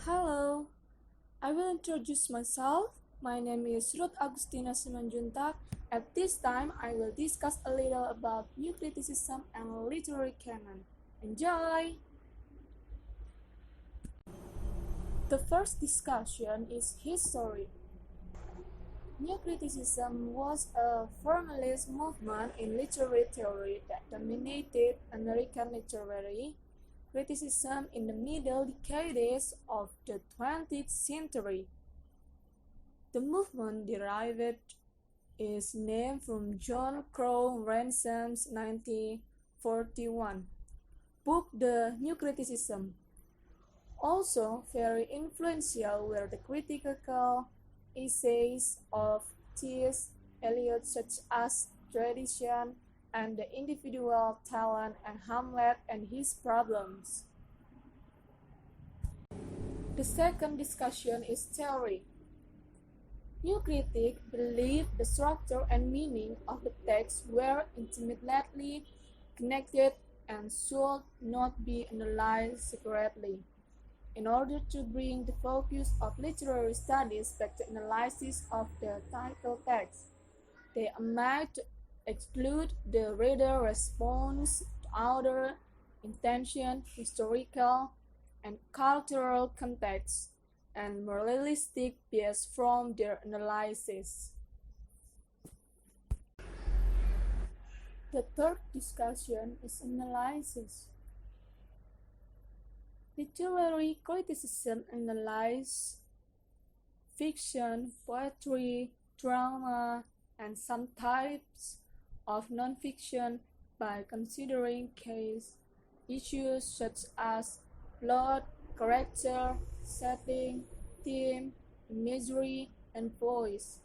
Hello, I will introduce myself. My name is Ruth Agustina Simanjuntak. At this time, I will discuss a little about new criticism and literary canon. Enjoy! The first discussion is history. New criticism was a formalist movement in literary theory that dominated American literary criticism in the middle decades of the 20th century. The movement derived its name from John Crow Ransom's 1941 book The New Criticism. Also very influential were the critical essays of T.S. Eliot such as Tradition and the Individual Talent and Hamlet and His Problems. The second discussion is theory. New critics believed the structure and meaning of the text were intimately connected and should not be analyzed separately. In order to bring the focus of literary studies back to analysis of the title text, they might exclude the reader response to author intention, historical and cultural context, and moralistic bias from their analysis. The third discussion is analysis. Literary criticism analyzes fiction, poetry, drama, and some types of nonfiction by considering case issues such as plot, character, setting, theme, imagery, and voice.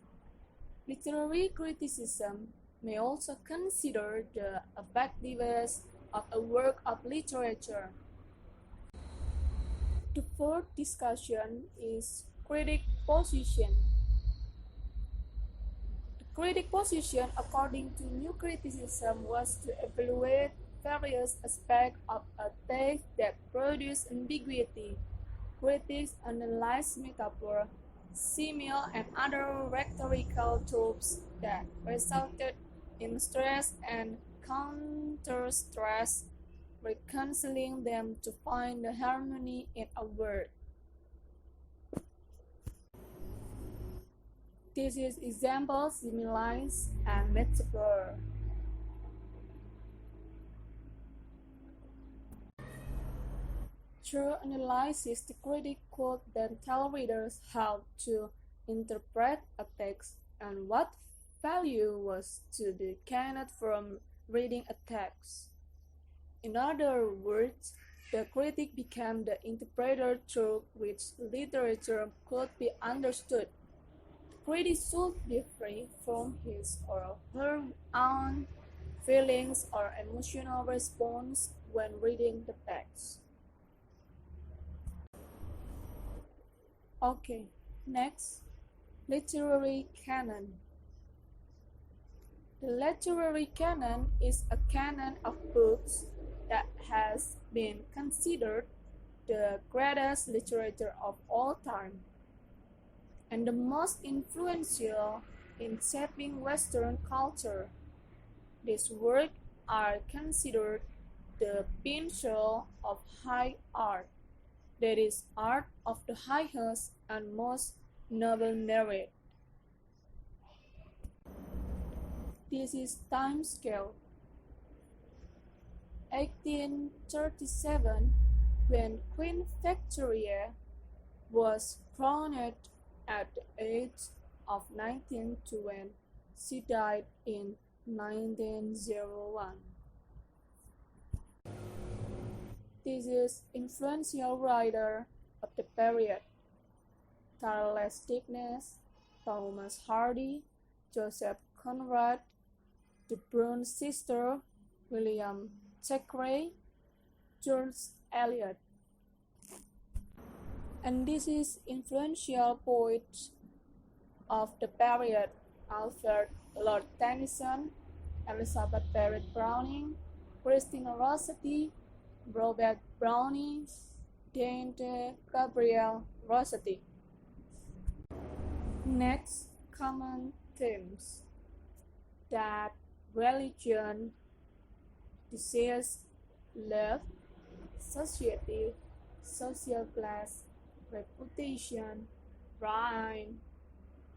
Literary criticism may also consider the effectiveness of a work of literature. The fourth discussion is critic position. The critic position, according to new criticism, was to evaluate various aspects of a text that produce ambiguity. Critics analyze metaphor, simile, and other rhetorical tropes that resulted in stress and counter-stress, reconciling them to find the harmony in a word. This is example, similes, and metaphor. Through analysis, the critic could then tell readers how to interpret a text and what value was to be gained from reading a text. In other words, the critic became the interpreter through which literature could be understood. The critic should be free from his or her own feelings or emotional response when reading the text. Okay, next, literary canon. The literary canon is a canon of books that has been considered the greatest literature of all time and the most influential in shaping Western culture. These works are considered the pinnacle of high art, that is, art of the highest and most noble merit. This is time scale. 1837, when Queen Victoria was crowned at the age of 19 when she died in 1901. This is influential writer of the period: Charles Dickens, Thomas Hardy, Joseph Conrad, the Brown sister, William Thackeray, George Eliot. And this is influential poets of the period: Alfred Lord Tennyson, Elizabeth Barrett Browning, Christina Rossetti, Robert Browning, Dante Gabriel Rossetti. Next, common themes that religion, disease, love, society, social class, reputation, crime,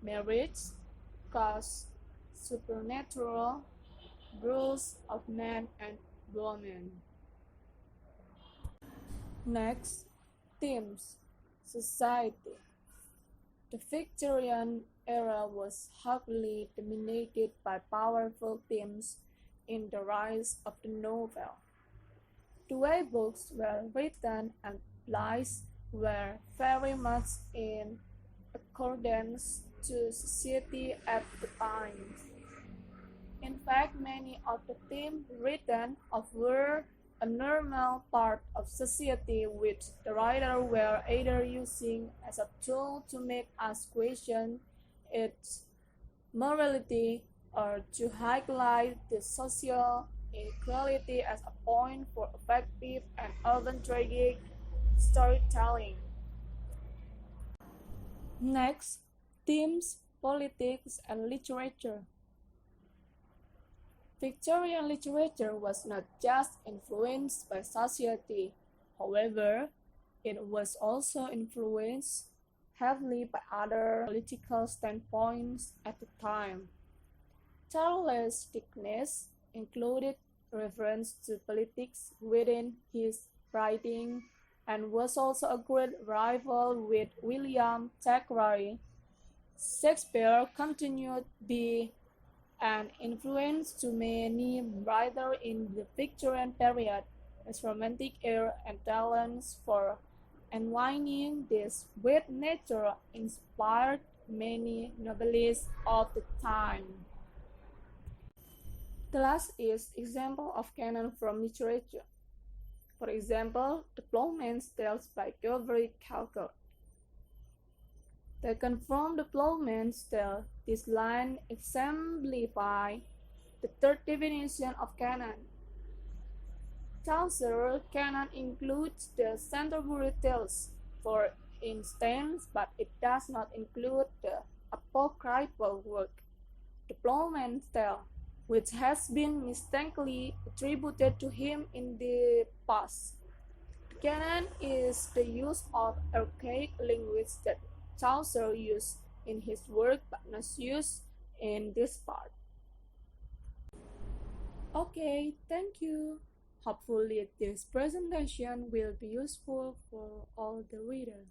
marriage, cause, supernatural, rules of man and woman. Next, themes, society. The Victorian era was heavily dominated by powerful themes in the rise of the novel. The way books were written and plays were very much in accordance to society at the time. In fact, many of the themes written of were a normal part of society which the writer were either using as a tool to make us question its morality or to highlight the social inequality as a point for effective and often tragic storytelling. Next, themes, politics, and literature. Victorian literature was not just influenced by society, however, it was also influenced heavily by other political standpoints at the time. Charles Dickens included reference to politics within his writing and was also a great rival with William Thackeray. Shakespeare continued to be an influence to many writers in the Victorian period. His romantic air and talents for unwinding this with nature inspired many novelists of the time. The last is example of canon from literature. For example, The Plowman's Tale by Geoffrey Chaucer. Taken from The Plowman's Tale, this line exemplifies the third definition of canon. Chaucer's canon includes the Canterbury Tales, for instance, but it does not include the apocryphal work, The Plowman's Tale, which has been mistakenly attributed to him in the past. The canon is the use of archaic language that Chaucer used in his work but not used in this part. Okay, thank you. Hopefully this presentation will be useful for all the readers.